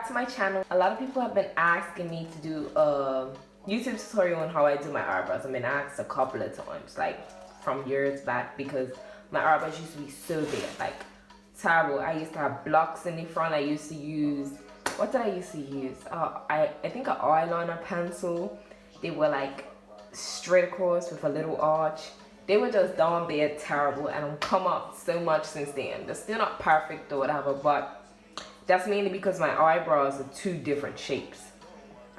back to my channel. A lot of people have been asking me to do a YouTube tutorial on how I do my eyebrows. I've been asked a couple of times, like from years back, because my eyebrows used to be so big, like terrible. I used to have blocks in the front. I used to use, what did I used to use? I think an eyeliner pencil. They were like straight across with a little arch. They were just down there terrible, and I've come up so much since then. They're still not perfect or whatever, but that's mainly because my eyebrows are two different shapes.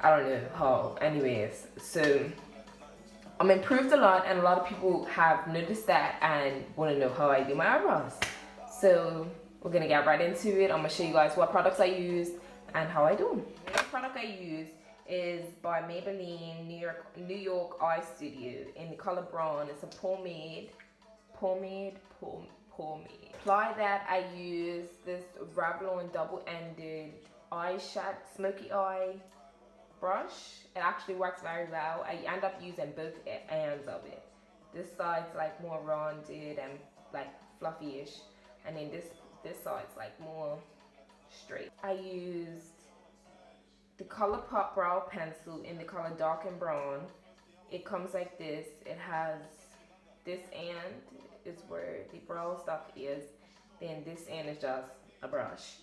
I don't know how. Anyways, so I'm improved a lot, and a lot of people have noticed that and want to know how I do my eyebrows. So we're gonna get right into it. I'm gonna show you guys what products I use and how I do them. The product I use is by Maybelline New York Eye Studio in the color brown. It's a pomade. Apply that, I use this Revlon double-ended eyeshadow Smokey eye brush. It actually works very well. I end up using both ends of it. This side's like more rounded and like fluffy-ish, and then this side's like more straight. I used the color Pop Brow pencil in the color dark and brown. It comes like this. It has this end is where the brow stuff is, then this end is just a brush.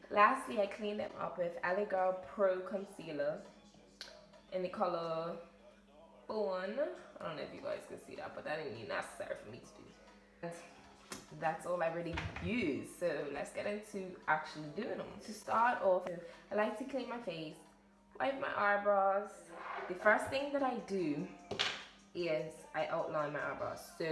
Lastly, I clean them up with Eyebrow Pro Concealer in the color Fawn. I don't know if you guys can see that, but that ain't necessary for me to do. And that's all I really use. So let's get into actually doing them. To start off, I like to clean my face, wipe my eyebrows. The first thing that I do is I outline my eyebrows. So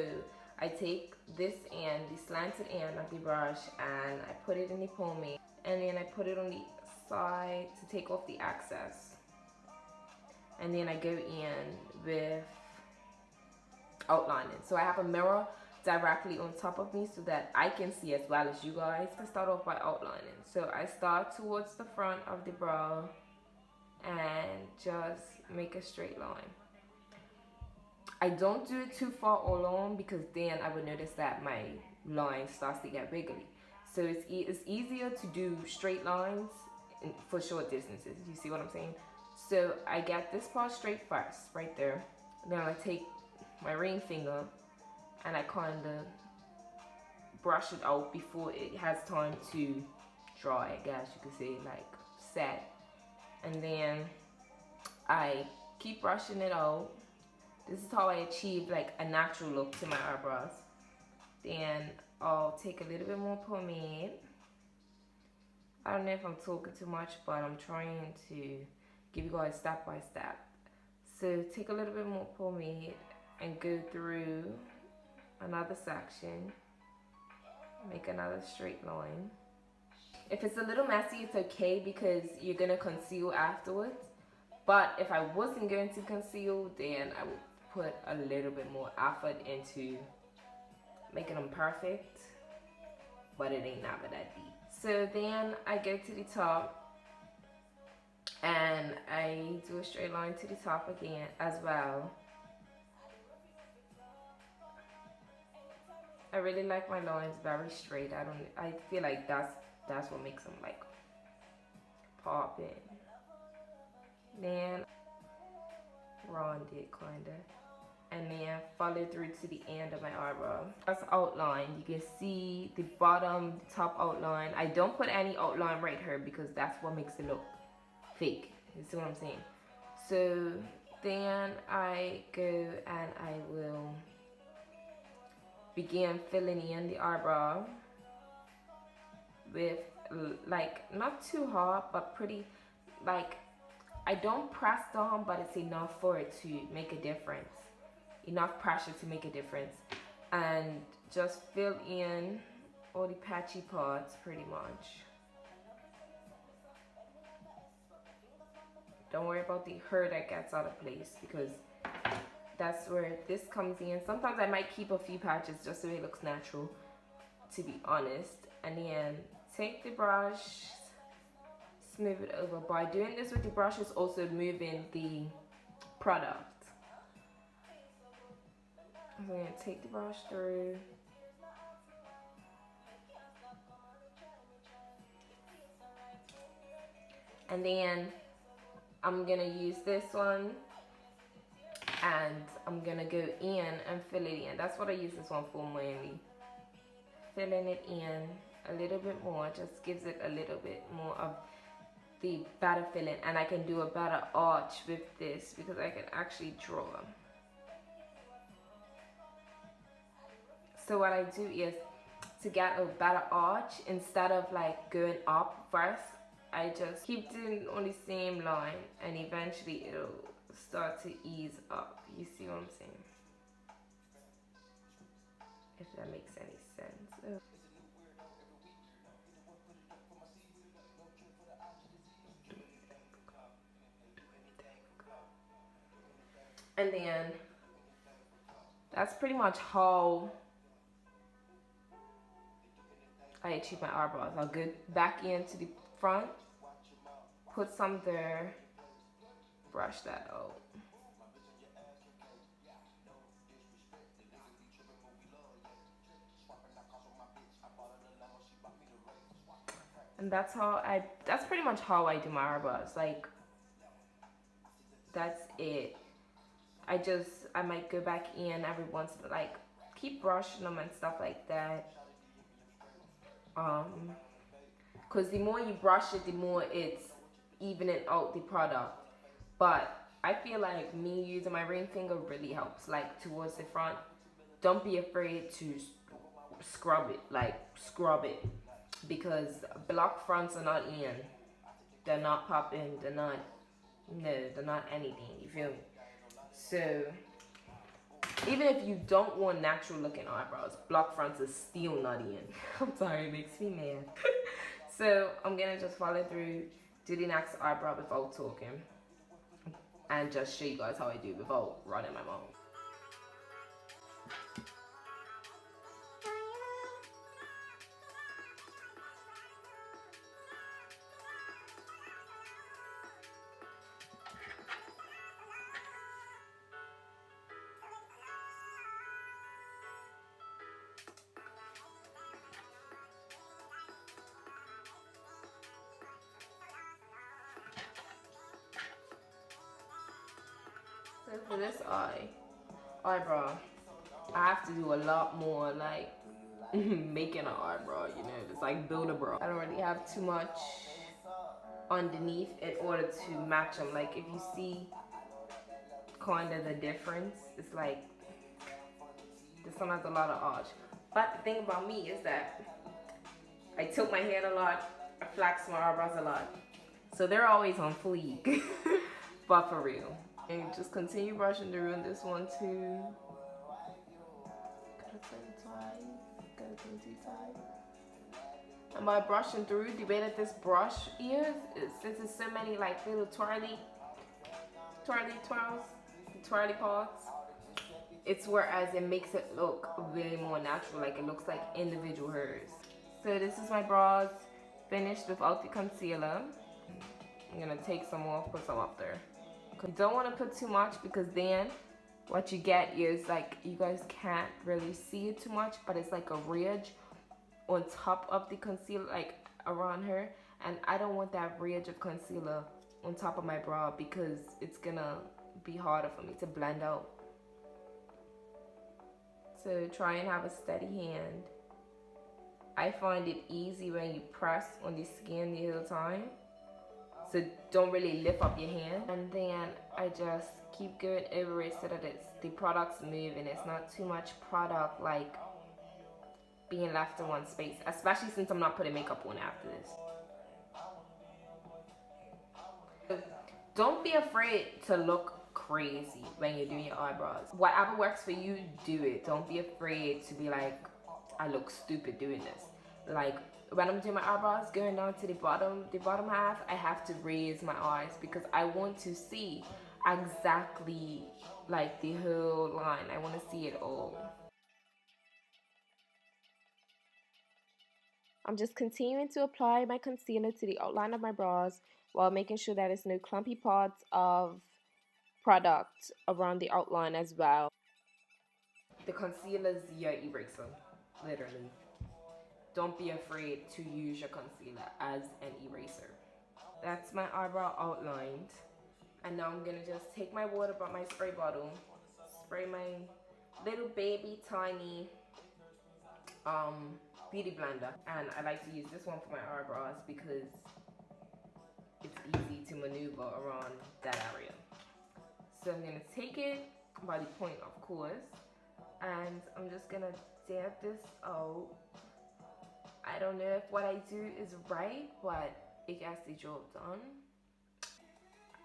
I take this end, the slanted end of the brush, and I put it in the pomade, and then I put it on the side to take off the excess. And then I go in with outlining. So I have a mirror directly on top of me so that I can see as well as you guys. I start off by outlining. So I start towards the front of the brow and just make a straight line. I don't do it too far along because then I would notice that my line starts to get wiggly. So it's easier to do straight lines for short distances. You see what I'm saying? So I get this part straight first, right there. Then I take my ring finger and I kind of brush it out before it has time to dry, I guess you could say, like set. And then I keep brushing it out. This is how I achieve like a natural look to my eyebrows. Then I'll take a little bit more pomade. I don't know if I'm talking too much, but I'm trying to give you guys step by step. So take a little bit more pomade and go through another section. Make another straight line. If it's a little messy, it's okay because you're gonna conceal afterwards. But if I wasn't going to conceal, then I would put a little bit more effort into making them perfect, but it ain't never that deep. So then I go to the top and I do a straight line to the top again as well. I really like my lines very straight. I feel like that's what makes them like pop in. Then round it kinda, and then follow through to the end of my eyebrow. That's outline. You can see the bottom, the top outline. I don't put any outline right here because that's what makes it look fake. You see what I'm saying? So then I go and I will begin filling in the eyebrow with like not too hard but pretty, like I don't press down, but it's enough for it to make a difference. Enough pressure to make a difference. And just fill in all the patchy parts pretty much. Don't worry about the hair that gets out of place because that's where this comes in. Sometimes I might keep a few patches just so it looks natural, to be honest. And then take the brush, smooth it over. By doing this with the brush, it's also moving the product. I'm going to take the brush through. And then I'm gonna use this one and I'm gonna go in and fill it in. That's what I use this one for mainly. Filling it in a little bit more just gives it a little bit more of the better filling, and I can do a better arch with this because I can actually draw. So what I do is, to get a better arch, instead of like going up first, I just keep doing on the same line and eventually it'll start to ease up. You see what I'm saying? If that makes any sense. And then that's pretty much how I achieve my eyebrows. I'll go back into the front, put some there, brush that out. And that's pretty much how I do my eyebrows. Like, that's it. I might go back in every once in a while, like, keep brushing them and stuff like that. Because the more you brush it, the more it's evening out the product. But I feel like me using my ring finger really helps, like, towards the front. Don't be afraid to scrub it, like, scrub it. Because block fronts are not in. They're not popping, they're not anything, you feel me? So, even if you don't want natural looking eyebrows, block fronts is still not in. I'm sorry, it makes me mad. So, I'm gonna just follow through, do the next eyebrow without talking, and just show you guys how I do without running my mouth. So for this eyebrow, I have to do a lot more, like, making an eyebrow, you know, it's like build a brow. I don't really have too much underneath in order to match them. Like, if you see kind of the difference, it's like this one has a lot of arch. But the thing about me is that I tilt my head a lot, I flex my eyebrows a lot, so they're always on fleek. But for real. And just continue brushing through this one too. And by brushing through, the way that this brush is since there's so many like little twirly parts, it's whereas it makes it look really more natural, like it looks like individual hairs. So this is my brows finished without the concealer. I'm gonna take some off, put some up there. You don't want to put too much because then what you get is like, you guys can't really see it too much, but it's like a ridge on top of the concealer, like around her, and I don't want that ridge of concealer on top of my brow because it's gonna be harder for me to blend out. So try and have a steady hand. I find it easy when you press on the skin the whole time. So don't really lift up your hand, and then I just keep going over it so that the product's moving. It's not too much product like being left in one space, especially since I'm not putting makeup on after this. Don't be afraid to look crazy when you're doing your eyebrows. Whatever works for you, do it. Don't be afraid to be like, I look stupid doing this. Like, when I'm doing my eyebrows, going down to the bottom half, I have to raise my eyes because I want to see exactly like the whole line. I want to see it all. I'm just continuing to apply my concealer to the outline of my brows while making sure that there's no clumpy parts of product around the outline as well. The concealer is your eraser, literally. Don't be afraid to use your concealer as an eraser. That's my eyebrow outlined. And now I'm gonna just take my water by my spray bottle, spray my little baby tiny beauty blender. And I like to use this one for my eyebrows because it's easy to maneuver around that area. So I'm gonna take it by the point, of course, and I'm just gonna dab this out. I don't know if what I do is right, but it gets the job done.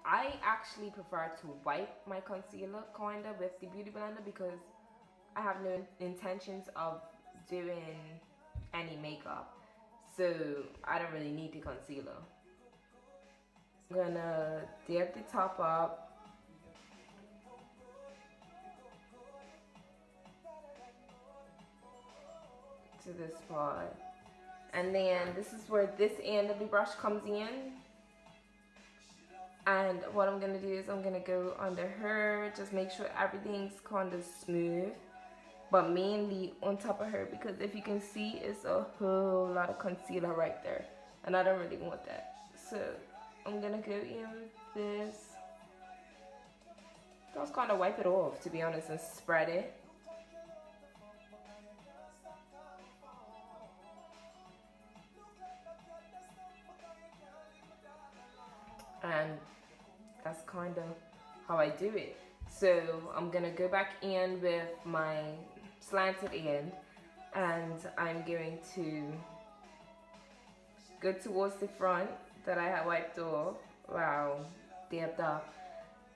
I actually prefer to wipe my concealer kinda with the beauty blender because I have no intentions of doing any makeup, so I don't really need the concealer. I'm gonna dab the top up. To this part, and then this is where this end of the brush comes in, and what I'm gonna do is I'm gonna go under her, just make sure everything's kind of smooth, but mainly on top of her, because if you can see, it's a whole lot of concealer right there, and I don't really want that. So I'm gonna go in with this, just kind of wipe it off, to be honest, and spread it. And that's kind of how I do it. So I'm gonna go back in with my slanted end, and I'm going to go towards the front that I had wiped off, dabbed up,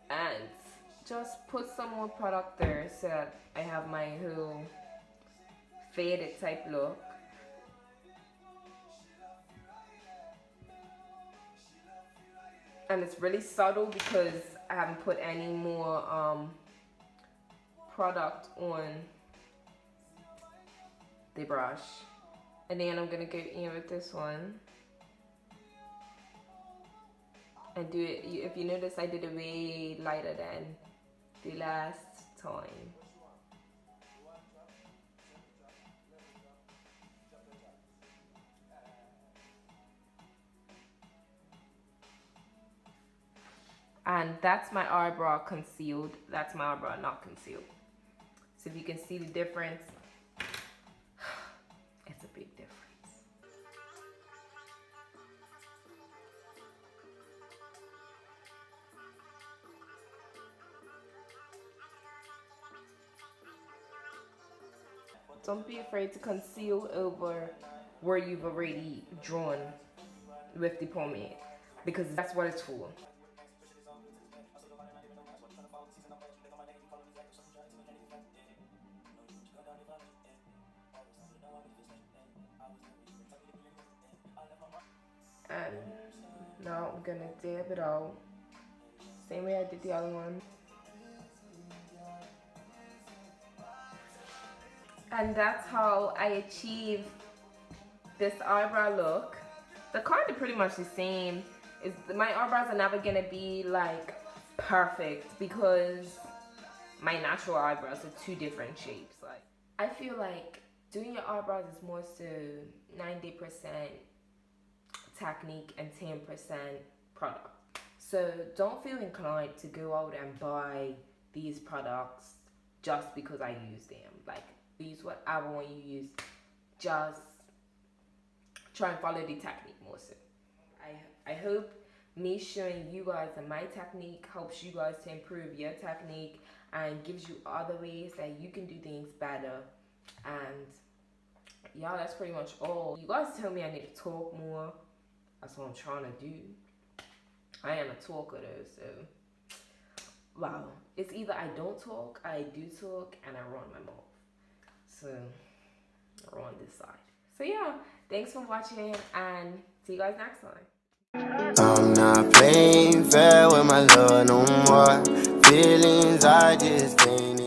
and just put some more product there so that I have my whole faded type look. And it's really subtle because I haven't put any more product on the brush. And then I'm gonna go in with this one and do it. If you notice, I did it way lighter than the last time. And that's my eyebrow concealed. That's my eyebrow not concealed. So if you can see the difference, it's a big difference. Don't be afraid to conceal over where you've already drawn with the pomade, because that's what it's for. And now I'm gonna dab it out, same way I did the other one. And that's how I achieve this eyebrow look. The card is pretty much the same. My eyebrows are never gonna be like perfect because my natural eyebrows are two different shapes. Like, I feel like doing your eyebrows is more so 90% technique and 10% product. So don't feel inclined to go out and buy these products just because I use them. Like, use whatever one you use. Just try and follow the technique more so. I hope me showing you guys my technique helps you guys to improve your technique and gives you other ways that you can do things better. And yeah, that's pretty much all. You guys tell me I need to talk more. That's what I'm trying to do. I am a talker though, so wow. It's either I don't talk, I do talk, and I run my mouth. So we're on this side. So yeah, thanks for watching, and see you guys next time. I'm not playing fair with my love no more. Feelings I just ain't